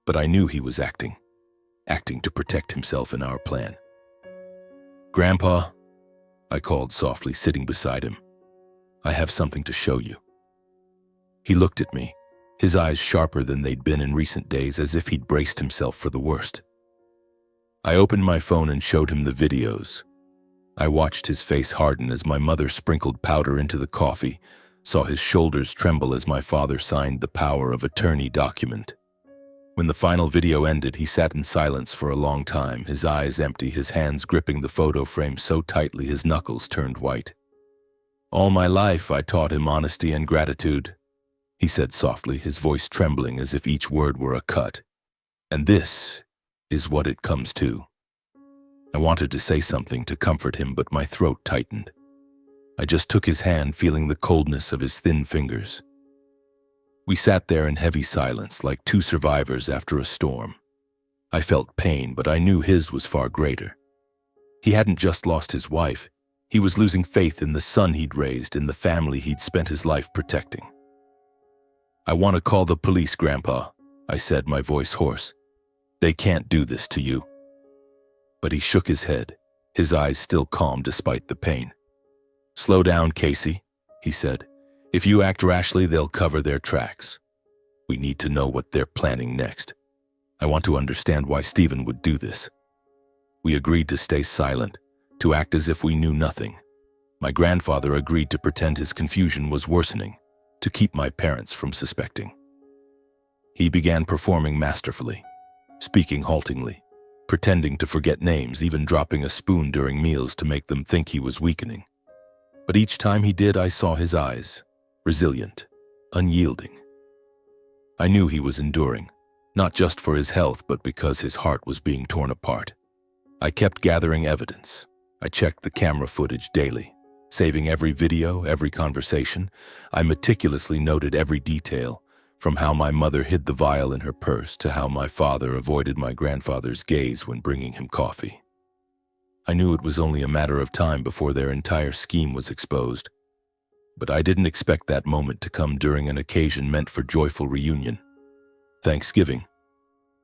But I knew he was acting to protect himself and our plan. "Grandpa," I called softly, sitting beside him. "I have something to show you." He looked at me, his eyes sharper than they'd been in recent days, as if he'd braced himself for the worst. I opened my phone and showed him the videos. I watched his face harden as my mother sprinkled powder into the coffee, saw his shoulders tremble as my father signed the power of attorney document. When the final video ended, he sat in silence for a long time, his eyes empty, his hands gripping the photo frame so tightly his knuckles turned white. "All my life I taught him honesty and gratitude," he said softly, his voice trembling as if each word were a cut. "And this is what it comes to." I wanted to say something to comfort him, but my throat tightened. I just took his hand, feeling the coldness of his thin fingers. We sat there in heavy silence, like two survivors after a storm. I felt pain, but I knew his was far greater. He hadn't just lost his wife. He was losing faith in the son he'd raised, in the family he'd spent his life protecting. "I want to call the police, Grandpa," I said, my voice hoarse. "They can't do this to you." But he shook his head, his eyes still calm despite the pain. "Slow down, Casey," he said. "If you act rashly, they'll cover their tracks. We need to know what they're planning next. I want to understand why Stephen would do this." We agreed to stay silent, to act as if we knew nothing. My grandfather agreed to pretend his confusion was worsening, to keep my parents from suspecting. He began performing masterfully, speaking haltingly, pretending to forget names, even dropping a spoon during meals to make them think he was weakening. But each time he did, I saw his eyes, resilient, unyielding. I knew he was enduring, not just for his health, but because his heart was being torn apart. I kept gathering evidence. I checked the camera footage daily, saving every video, every conversation. I meticulously noted every detail, from how my mother hid the vial in her purse to how my father avoided my grandfather's gaze when bringing him coffee. I knew it was only a matter of time before their entire scheme was exposed. But I didn't expect that moment to come during an occasion meant for joyful reunion. Thanksgiving.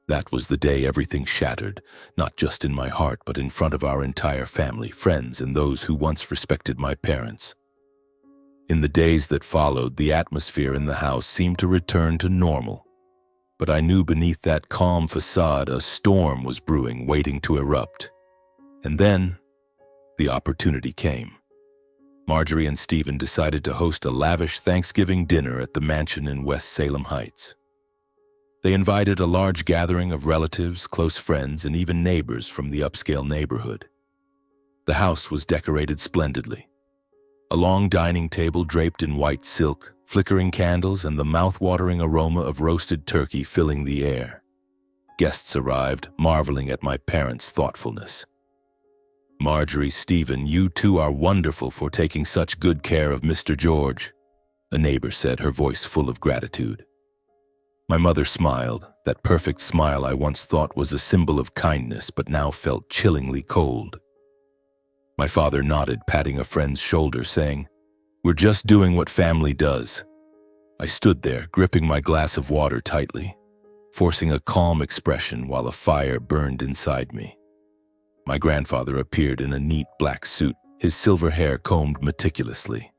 That was the day everything shattered, not just in my heart, but in front of our entire family, friends, and those who once respected my parents. In the days that followed, the atmosphere in the house seemed to return to normal. But I knew beneath that calm facade a storm was brewing, waiting to erupt. And then, the opportunity came. Marjorie and Stephen decided to host a lavish Thanksgiving dinner at the mansion in West Salem Heights. They invited a large gathering of relatives, close friends, and even neighbors from the upscale neighborhood. The house was decorated splendidly. A long dining table draped in white silk, flickering candles, and the mouth-watering aroma of roasted turkey filling the air. Guests arrived, marveling at my parents' thoughtfulness. "Marjorie, Stephen, you two are wonderful for taking such good care of Mr. George," a neighbor said, her voice full of gratitude. My mother smiled, that perfect smile I once thought was a symbol of kindness, but now felt chillingly cold. My father nodded, patting a friend's shoulder, saying, "We're just doing what family does." I stood there, gripping my glass of water tightly, forcing a calm expression while a fire burned inside me. My grandfather appeared in a neat black suit, his silver hair combed meticulously.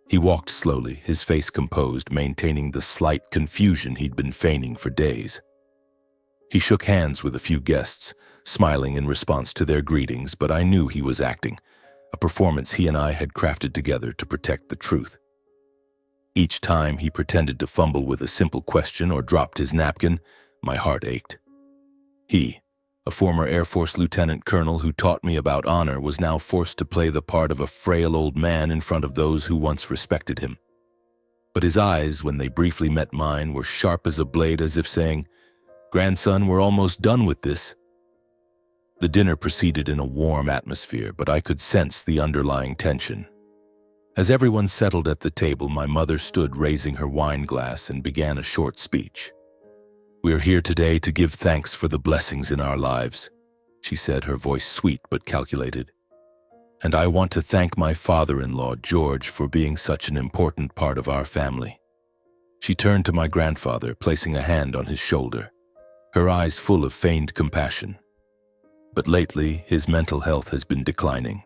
He walked slowly, his face composed, maintaining the slight confusion he'd been feigning for days. He shook hands with a few guests, smiling in response to their greetings, but I knew he was acting, a performance he and I had crafted together to protect the truth. Each time he pretended to fumble with a simple question or dropped his napkin, my heart ached. He, a former Air Force lieutenant colonel who taught me about honor, was now forced to play the part of a frail old man in front of those who once respected him. But his eyes, when they briefly met mine, were sharp as a blade, as if saying, "Grandson, we're almost done with this." The dinner proceeded in a warm atmosphere, but I could sense the underlying tension. As everyone settled at the table, my mother stood raising her wine glass and began a short speech. "We're here today to give thanks for the blessings in our lives," she said, her voice sweet but calculated. And I want to thank my father-in-law, George, for being such an important part of our family." She turned to my grandfather, placing a hand on his shoulder, her eyes full of feigned compassion. "But lately, his mental health has been declining.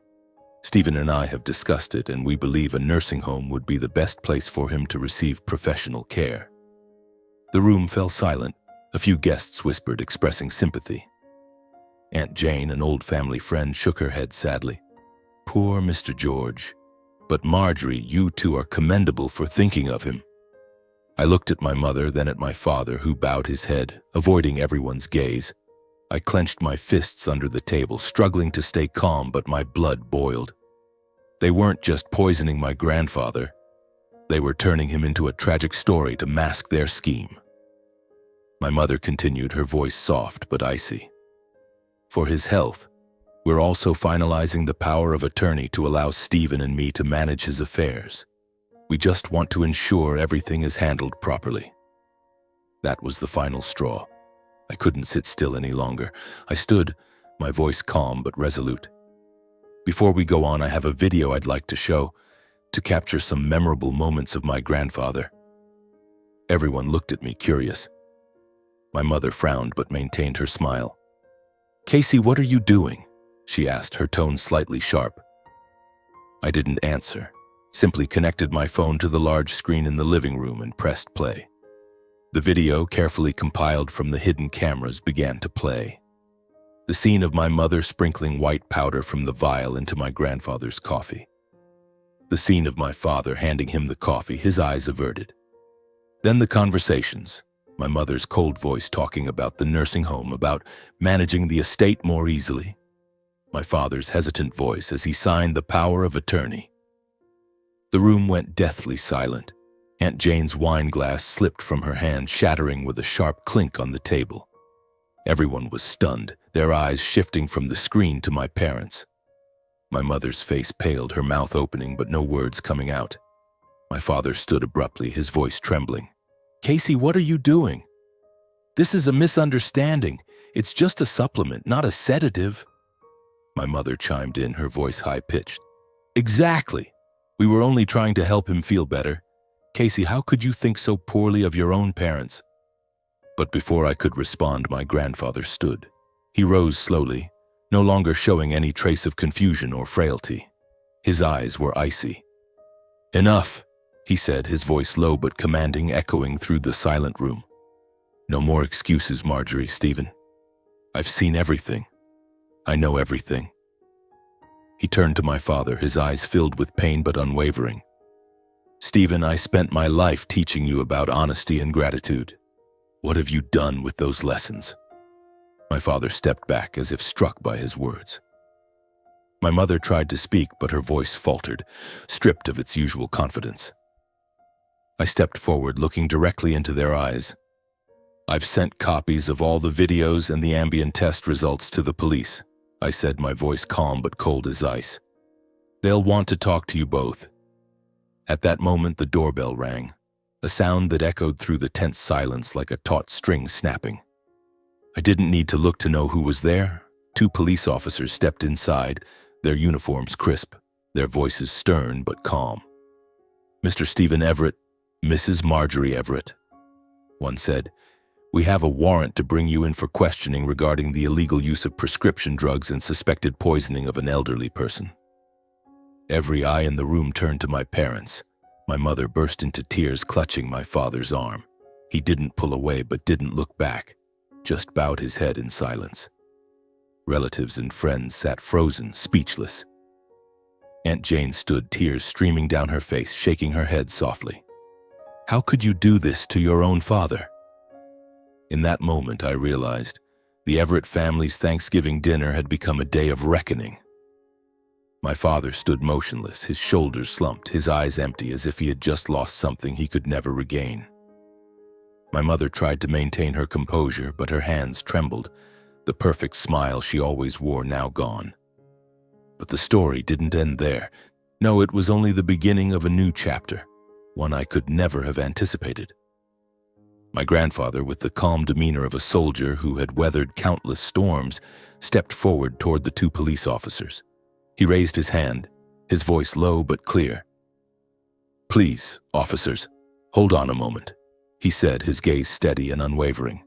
Stephen and I have discussed it, and we believe a nursing home would be the best place for him to receive professional care." The room fell silent. A few guests whispered, expressing sympathy. Aunt Jane, an old family friend, shook her head sadly. "Poor Mr. George. But Marjorie, you two are commendable for thinking of him." I looked at my mother, then at my father, who bowed his head, avoiding everyone's gaze. I clenched my fists under the table, struggling to stay calm, but my blood boiled. They weren't just poisoning my grandfather. They were turning him into a tragic story to mask their scheme. My mother continued, her voice soft but icy. "For his health, we're also finalizing the power of attorney to allow Stephen and me to manage his affairs. We just want to ensure everything is handled properly." That was the final straw. I couldn't sit still any longer. I stood, my voice calm but resolute. "Before we go on, I have a video I'd like to show, to capture some memorable moments of my grandfather." Everyone looked at me, curious. My mother frowned but maintained her smile. "Casey, what are you doing?" she asked, her tone slightly sharp. I didn't answer, simply connected my phone to the large screen in the living room and pressed play. The video, carefully compiled from the hidden cameras, began to play. The scene of my mother sprinkling white powder from the vial into my grandfather's coffee. The scene of my father handing him the coffee, his eyes averted. Then the conversations, my mother's cold voice talking about the nursing home, about managing the estate more easily. My father's hesitant voice as he signed the power of attorney. The room went deathly silent. Aunt Jane's wine glass slipped from her hand, shattering with a sharp clink on the table. Everyone was stunned, their eyes shifting from the screen to my parents. My mother's face paled, her mouth opening but no words coming out. My father stood abruptly, his voice trembling. "Casey, what are you doing? This is a misunderstanding. It's just a supplement, not a sedative." My mother chimed in, her voice high-pitched. "Exactly. We were only trying to help him feel better. Casey, how could you think so poorly of your own parents?" But before I could respond, my grandfather stood. He rose slowly, no longer showing any trace of confusion or frailty. His eyes were icy. "Enough," he said, his voice low but commanding, echoing through the silent room. "No more excuses, Marjorie, Stephen. I've seen everything. I know everything." He turned to my father, his eyes filled with pain but unwavering. "Stephen, I spent my life teaching you about honesty and gratitude. What have you done with those lessons?" My father stepped back as if struck by his words. My mother tried to speak, but her voice faltered, stripped of its usual confidence. I stepped forward, looking directly into their eyes. "I've sent copies of all the videos and the ambient test results to the police," I said, my voice calm but cold as ice. "They'll want to talk to you both." At that moment, the doorbell rang, a sound that echoed through the tense silence like a taut string snapping. I didn't need to look to know who was there. 2 police officers stepped inside, their uniforms crisp, their voices stern but calm. "Mr. Stephen Everett, Mrs. Marjorie Everett," one said, "we have a warrant to bring you in for questioning regarding the illegal use of prescription drugs and suspected poisoning of an elderly person." Every eye in the room turned to my parents. My mother burst into tears, clutching my father's arm. He didn't pull away but didn't look back, just bowed his head in silence. Relatives and friends sat frozen, speechless. Aunt Jane stood, tears streaming down her face, shaking her head softly. "How could you do this to your own father?" In that moment, I realized the Everett family's Thanksgiving dinner had become a day of reckoning. My father stood motionless, his shoulders slumped, his eyes empty, as if he had just lost something he could never regain. My mother tried to maintain her composure, but her hands trembled, the perfect smile she always wore now gone. But the story didn't end there. No, it was only the beginning of a new chapter, one I could never have anticipated. My grandfather, with the calm demeanor of a soldier who had weathered countless storms, stepped forward toward the 2 police officers. He raised his hand, his voice low but clear. "Please, officers, hold on a moment," he said, his gaze steady and unwavering.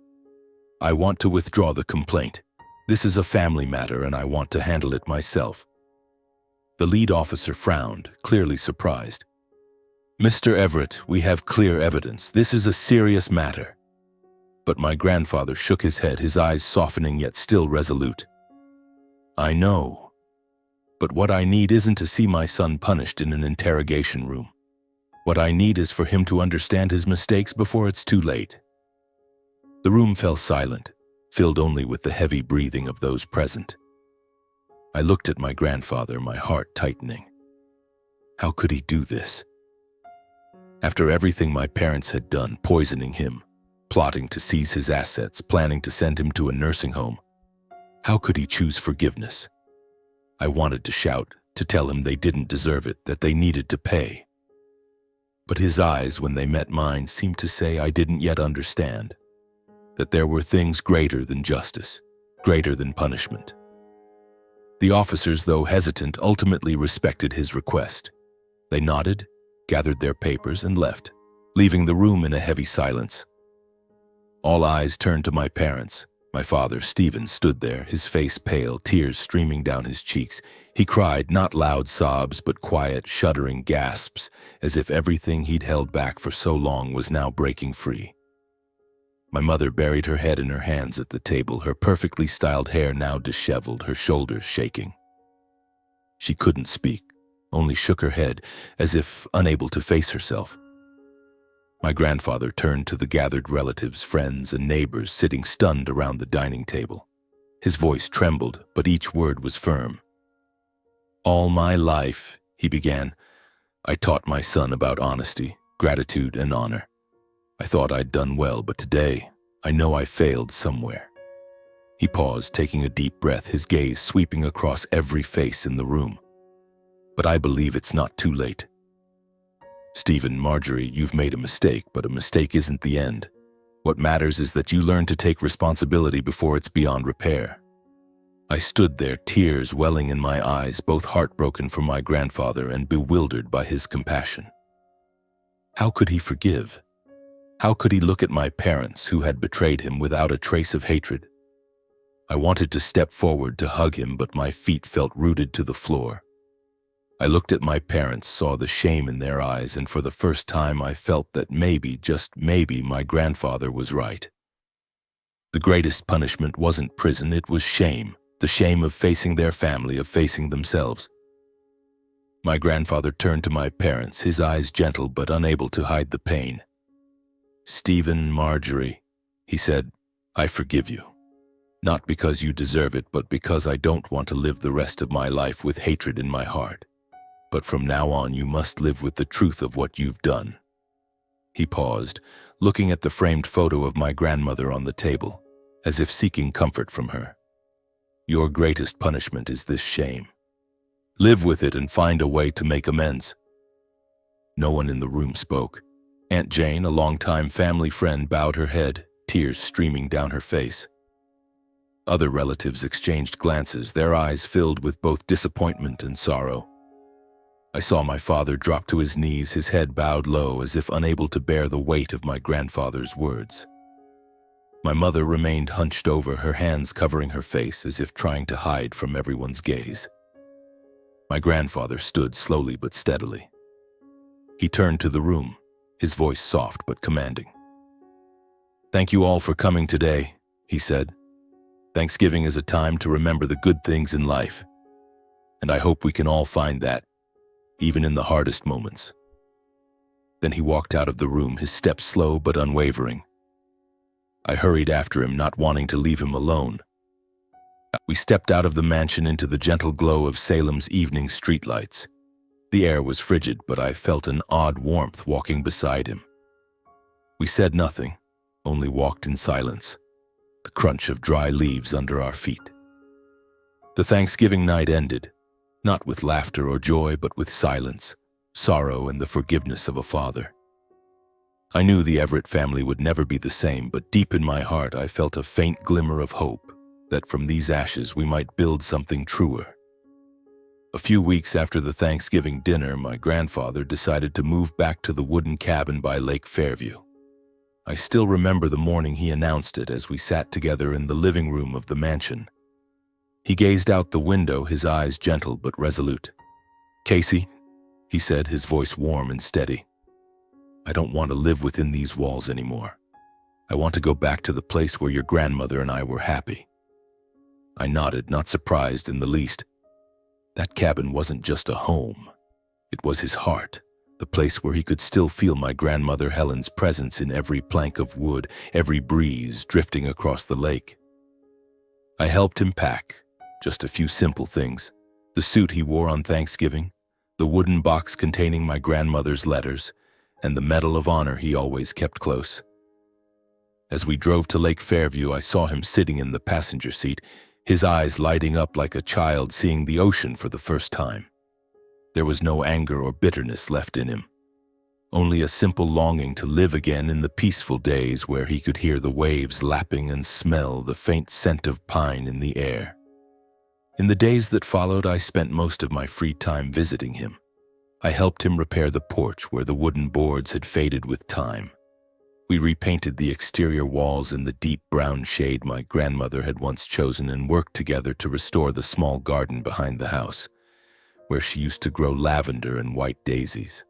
"I want to withdraw the complaint. This is a family matter and I want to handle it myself." The lead officer frowned, clearly surprised. "Mr. Everett, we have clear evidence. This is a serious matter." But my grandfather shook his head, his eyes softening yet still resolute. "I know. But what I need isn't to see my son punished in an interrogation room. What I need is for him to understand his mistakes before it's too late." The room fell silent, filled only with the heavy breathing of those present. I looked at my grandfather, my heart tightening. How could he do this? After everything my parents had done, poisoning him, plotting to seize his assets, planning to send him to a nursing home, how could he choose forgiveness? I wanted to shout, to tell him they didn't deserve it, that they needed to pay. But his eyes, when they met mine, seemed to say I didn't yet understand, that there were things greater than justice, greater than punishment. The officers, though hesitant, ultimately respected his request. They nodded, gathered their papers, and left, leaving the room in a heavy silence. All eyes turned to my parents. My father, Stephen, stood there, his face pale, tears streaming down his cheeks. He cried, not loud sobs, but quiet, shuddering gasps, as if everything he'd held back for so long was now breaking free. My mother buried her head in her hands at the table, her perfectly styled hair now disheveled, her shoulders shaking. She couldn't speak, only shook her head, as if unable to face herself. My grandfather turned to the gathered relatives, friends, and neighbors sitting stunned around the dining table. His voice trembled, but each word was firm. "All my life," he began, "I taught my son about honesty, gratitude, and honor. I thought I'd done well, but today, I know I failed somewhere." He paused, taking a deep breath, his gaze sweeping across every face in the room. "But I believe it's not too late. Stephen, Marjorie, you've made a mistake, but a mistake isn't the end. What matters is that you learn to take responsibility before it's beyond repair." I stood there, tears welling in my eyes, both heartbroken for my grandfather and bewildered by his compassion. How could he forgive? How could he look at my parents, who had betrayed him, without a trace of hatred? I wanted to step forward to hug him, but my feet felt rooted to the floor. I looked at my parents, saw the shame in their eyes, and for the first time I felt that maybe, just maybe, my grandfather was right. The greatest punishment wasn't prison, it was shame. The shame of facing their family, of facing themselves. My grandfather turned to my parents, his eyes gentle but unable to hide the pain. "Stephen, Marjorie," he said, "I forgive you. Not because you deserve it, but because I don't want to live the rest of my life with hatred in my heart. But from now on, you must live with the truth of what you've done." He paused, looking at the framed photo of my grandmother on the table, as if seeking comfort from her. "Your greatest punishment is this shame. Live with it and find a way to make amends." No one in the room spoke. Aunt Jane, a longtime family friend, bowed her head, tears streaming down her face. Other relatives exchanged glances, their eyes filled with both disappointment and sorrow. I saw my father drop to his knees, his head bowed low, as if unable to bear the weight of my grandfather's words. My mother remained hunched over, her hands covering her face, as if trying to hide from everyone's gaze. My grandfather stood slowly but steadily. He turned to the room, his voice soft but commanding. "Thank you all for coming today," he said. "Thanksgiving is a time to remember the good things in life, and I hope we can all find that, even in the hardest moments." Then he walked out of the room, his steps slow but unwavering. I hurried after him, not wanting to leave him alone. We stepped out of the mansion into the gentle glow of Salem's evening streetlights. The air was frigid, but I felt an odd warmth walking beside him. We said nothing, only walked in silence, the crunch of dry leaves under our feet. The Thanksgiving night ended, not with laughter or joy, but with silence, sorrow, and the forgiveness of a father. I knew the Everett family would never be the same, but deep in my heart I felt a faint glimmer of hope that from these ashes we might build something truer. A few weeks after the Thanksgiving dinner, my grandfather decided to move back to the wooden cabin by Lake Fairview. I still remember the morning he announced it as we sat together in the living room of the mansion. He gazed out the window, his eyes gentle but resolute. "Casey," he said, his voice warm and steady, "I don't want to live within these walls anymore. I want to go back to the place where your grandmother and I were happy." I nodded, not surprised in the least. That cabin wasn't just a home. It was his heart, the place where he could still feel my grandmother Helen's presence in every plank of wood, every breeze drifting across the lake. I helped him pack, just a few simple things: the suit he wore on Thanksgiving, the wooden box containing my grandmother's letters, and the Medal of Honor he always kept close. As we drove to Lake Fairview, I saw him sitting in the passenger seat, his eyes lighting up like a child seeing the ocean for the first time. There was no anger or bitterness left in him, only a simple longing to live again in the peaceful days where he could hear the waves lapping and smell the faint scent of pine in the air. In the days that followed, I spent most of my free time visiting him. I helped him repair the porch where the wooden boards had faded with time. We repainted the exterior walls in the deep brown shade my grandmother had once chosen and worked together to restore the small garden behind the house, where she used to grow lavender and white daisies.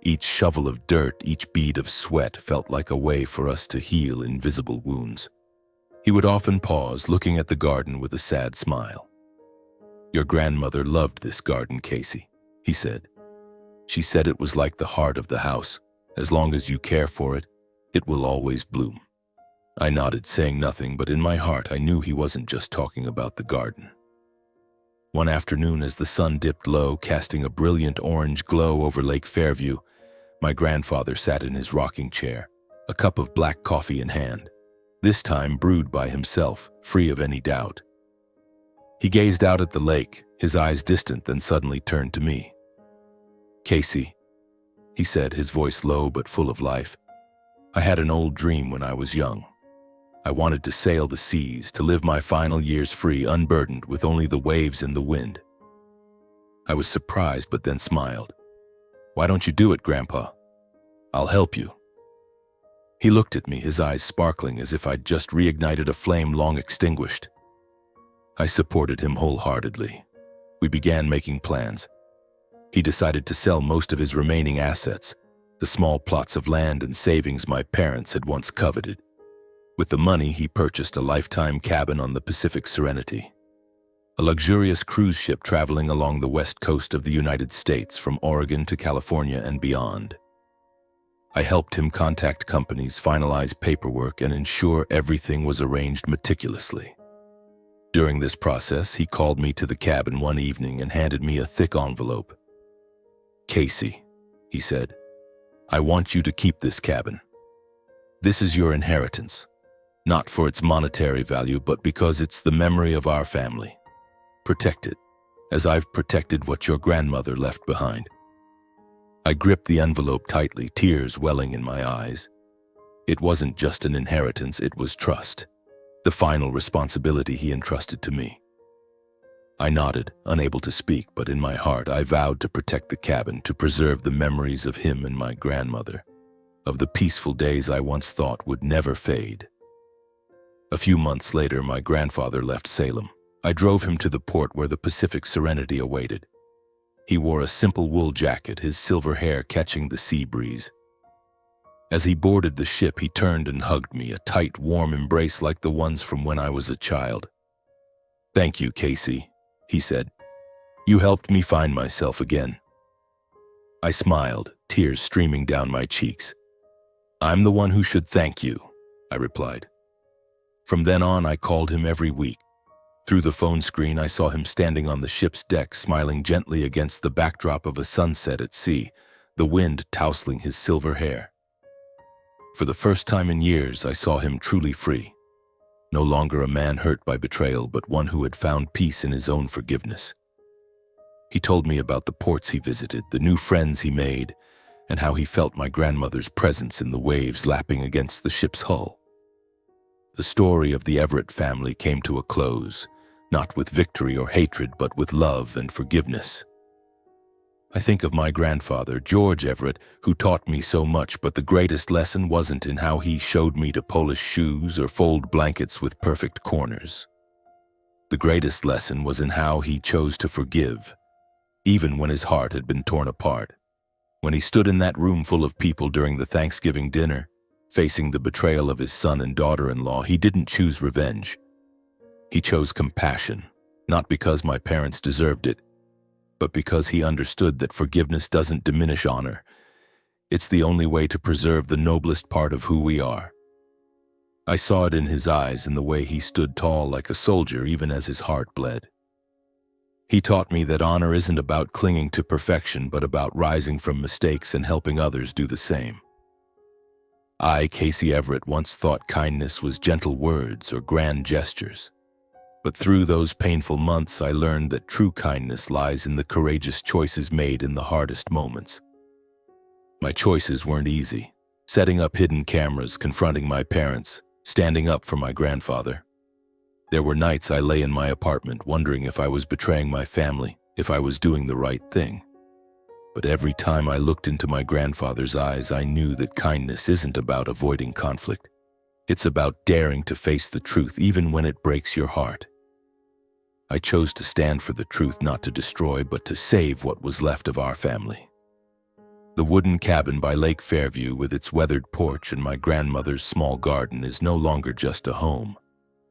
Each shovel of dirt, each bead of sweat felt like a way for us to heal invisible wounds. He would often pause, looking at the garden with a sad smile. "Your grandmother loved this garden, Casey," he said. "She said it was like the heart of the house. As long as you care for it, it will always bloom." I nodded, saying nothing, but in my heart I knew he wasn't just talking about the garden. One afternoon, as the sun dipped low, casting a brilliant orange glow over Lake Fairview, my grandfather sat in his rocking chair, a cup of black coffee in hand, this time brewed by himself, free of any doubt. He gazed out at the lake, his eyes distant, then suddenly turned to me. "Casey," he said, his voice low but full of life, "I had an old dream when I was young. I wanted to sail the seas, to live my final years free, unburdened, with only the waves and the wind." I was surprised, but then smiled. "Why don't you do it, Grandpa? I'll help you." He looked at me, his eyes sparkling as if I'd just reignited a flame long extinguished. I supported him wholeheartedly. We began making plans. He decided to sell most of his remaining assets, the small plots of land and savings my parents had once coveted. With the money, he purchased a lifetime cabin on the Pacific Serenity, a luxurious cruise ship traveling along the west coast of the United States from Oregon to California and beyond. I helped him contact companies, finalize paperwork, and ensure everything was arranged meticulously. During this process, he called me to the cabin one evening and handed me a thick envelope. "Casey," he said, "I want you to keep this cabin. This is your inheritance, not for its monetary value, but because it's the memory of our family. Protect it, as I've protected what your grandmother left behind." I gripped the envelope tightly, tears welling in my eyes. It wasn't just an inheritance, it was trust, the final responsibility he entrusted to me. I nodded, unable to speak, but in my heart I vowed to protect the cabin, to preserve the memories of him and my grandmother, of the peaceful days I once thought would never fade. A few months later, my grandfather left Salem. I drove him to the port where the Pacific Serenity awaited. He wore a simple wool jacket, his silver hair catching the sea breeze. As he boarded the ship, he turned and hugged me, a tight, warm embrace like the ones from when I was a child. "Thank you, Casey," he said. "You helped me find myself again." I smiled, tears streaming down my cheeks. "I'm the one who should thank you," I replied. From then on, I called him every week. Through the phone screen, I saw him standing on the ship's deck, smiling gently against the backdrop of a sunset at sea, the wind tousling his silver hair. For the first time in years, I saw him truly free. No longer a man hurt by betrayal, but one who had found peace in his own forgiveness. He told me about the ports he visited, the new friends he made, and how he felt my grandmother's presence in the waves lapping against the ship's hull. The story of the Everett family came to a close, not with victory or hatred, but with love and forgiveness. I think of my grandfather, George Everett, who taught me so much, but the greatest lesson wasn't in how he showed me to polish shoes or fold blankets with perfect corners. The greatest lesson was in how he chose to forgive, even when his heart had been torn apart. When he stood in that room full of people during the Thanksgiving dinner, facing the betrayal of his son and daughter-in-law, he didn't choose revenge. He chose compassion, not because my parents deserved it, but because he understood that forgiveness doesn't diminish honor. It's the only way to preserve the noblest part of who we are. I saw it in his eyes, in the way he stood tall like a soldier even as his heart bled. He taught me that honor isn't about clinging to perfection, but about rising from mistakes and helping others do the same. I, Casey Everett, once thought kindness was gentle words or grand gestures. But through those painful months, I learned that true kindness lies in the courageous choices made in the hardest moments. My choices weren't easy. Setting up hidden cameras, confronting my parents, standing up for my grandfather. There were nights I lay in my apartment wondering if I was betraying my family, if I was doing the right thing. But every time I looked into my grandfather's eyes, I knew that kindness isn't about avoiding conflict. It's about daring to face the truth even when it breaks your heart. I chose to stand for the truth, not to destroy, but to save what was left of our family. The wooden cabin by Lake Fairview with its weathered porch and my grandmother's small garden is no longer just a home.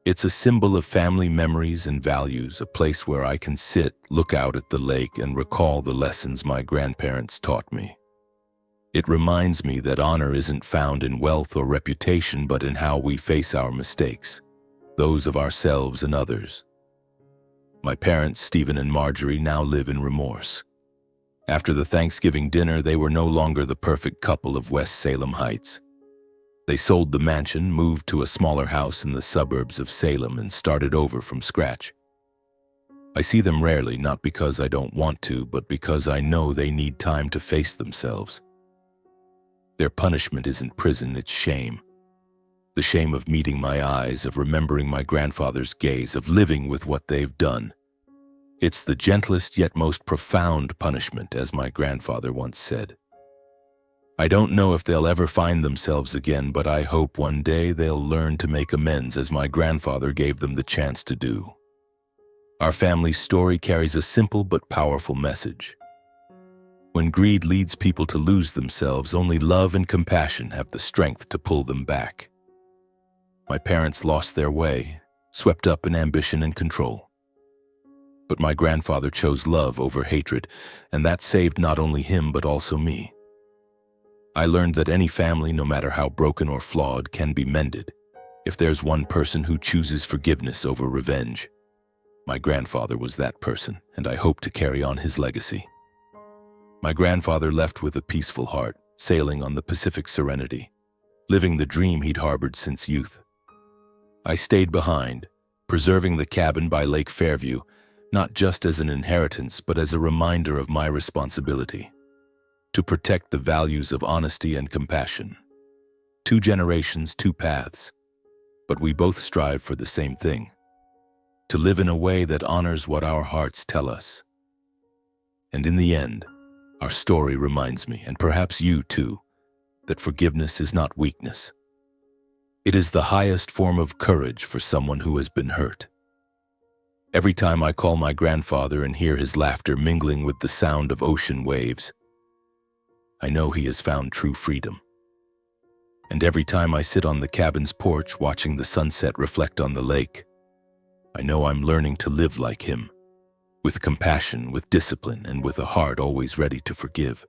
It's a symbol of family memories and values, a place where I can sit, look out at the lake, and recall the lessons my grandparents taught me. It reminds me that honor isn't found in wealth or reputation, but in how we face our mistakes, those of ourselves and others. My parents, Stephen and Marjorie, now live in remorse. After the Thanksgiving dinner, they were no longer the perfect couple of West Salem Heights. They sold the mansion, moved to a smaller house in the suburbs of Salem, and started over from scratch. I see them rarely, not because I don't want to, but because I know they need time to face themselves. Their punishment isn't prison, it's shame. The shame of meeting my eyes, of remembering my grandfather's gaze, of living with what they've done. It's the gentlest yet most profound punishment, as my grandfather once said. I don't know if they'll ever find themselves again, but I hope one day they'll learn to make amends as my grandfather gave them the chance to do. Our family's story carries a simple but powerful message. When greed leads people to lose themselves, only love and compassion have the strength to pull them back. My parents lost their way, swept up in ambition and control. But my grandfather chose love over hatred, and that saved not only him but also me. I learned that any family, no matter how broken or flawed, can be mended if there's one person who chooses forgiveness over revenge. My grandfather was that person, and I hope to carry on his legacy. My grandfather left with a peaceful heart, sailing on the Pacific Serenity, living the dream he'd harbored since youth. I stayed behind, preserving the cabin by Lake Fairview, not just as an inheritance, but as a reminder of my responsibility to protect the values of honesty and compassion. 2 generations, 2 paths, but we both strive for the same thing, to live in a way that honors what our hearts tell us. And in the end, our story reminds me, and perhaps you too, that forgiveness is not weakness. It is the highest form of courage for someone who has been hurt. Every time I call my grandfather and hear his laughter mingling with the sound of ocean waves, I know he has found true freedom. And every time I sit on the cabin's porch watching the sunset reflect on the lake, I know I'm learning to live like him, with compassion, with discipline, and with a heart always ready to forgive.